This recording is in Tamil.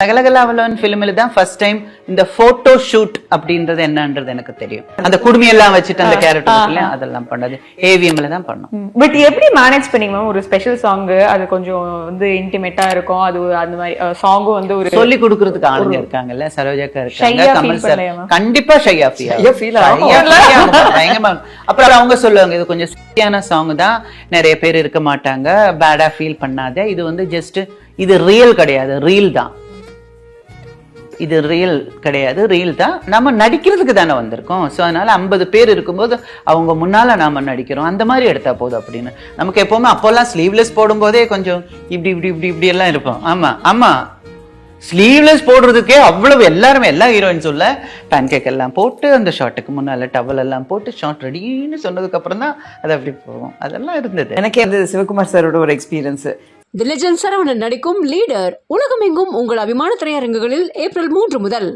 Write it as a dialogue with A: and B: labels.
A: சகலகலாவலன் ஃபிலிமில் தான் ஃபர்ஸ்ட் டைம் இந்த போட்டோ ஷூட் அப்படின்றது என்னன்றது எனக்கு தெரியும். அந்த குடுமையெல்லாம் வச்சுட்டு அந்த கேரக்டர் அதெல்லாம் பண்ணது ஏவிஎம்ல தான் பண்ணோம்.
B: பட் எப்படி மேனேஜ் பண்ணீங்க மேம்? ஒரு ஸ்பெஷல் சாங், அது கொஞ்சம் வந்து இன்டிமேட்டா இருக்கும், அது அந்த மாதிரி சாங்கும் வந்து ஒரு
A: சொல்லி கொடுக்கறதுக்கு ஆளுங்க இருக்காங்கல்ல, சரோஜாக்கா இருக்காங்க, கமல் சார் கண்டிப்பா ஷையா ஃபீல் அப்புறம் அவங்க சொல்லுவாங்க இது கொஞ்சம் சரியான சாங் தான், நிறைய பேர் இருக்க மாட்டாங்க, பேடா ஃபீல் பண்ணாத, இது வந்து ஜஸ்ட் இது ரியல் கிடையாது, ரீல் தான், இது ரியல் கிடையாது, ரீல் தான், நம்ம நடிக்கிறதுக்கு தானே வந்திருக்கோம், ஸோ அதனால 50 பேர் இருக்கும்போது அவங்க முன்னால நாம நடிக்கிறோம், அந்த மாதிரி எடுத்தா போதும் அப்படின்னு. நமக்கு எப்பவுமே அப்போல்லாம் ஸ்லீவ்லெஸ் போடும்போதே கொஞ்சம் இப்படி இப்படி இப்படி இப்படி எல்லாம் இருப்போம். ஆமா ஆமா, ஸ்லீவ்லெஸ் போடுறதுக்கே அவ்வளவு எல்லாருமே எல்லா ஹீரோயின்ஸ் உள்ள பேன் கேக் எல்லாம் போட்டு அந்த ஷார்ட்டுக்கு முன்னால டவல் எல்லாம் போட்டு ஷார்ட் ரெடின்னு சொன்னதுக்கு அப்புறம் தான் அது அப்படி போகும். அதெல்லாம் இருந்தது.
C: எனக்கே அந்த சிவகுமார் சாரோட ஒரு எக்ஸ்பீரியன்ஸ்.
D: தி லெஜெண்ட் சரவணன் நடிக்கும் லீடர் உலகமெங்கும் உங்கள் அபிமான திரையரங்குகளில் ஏப்ரல் 3 முதல்.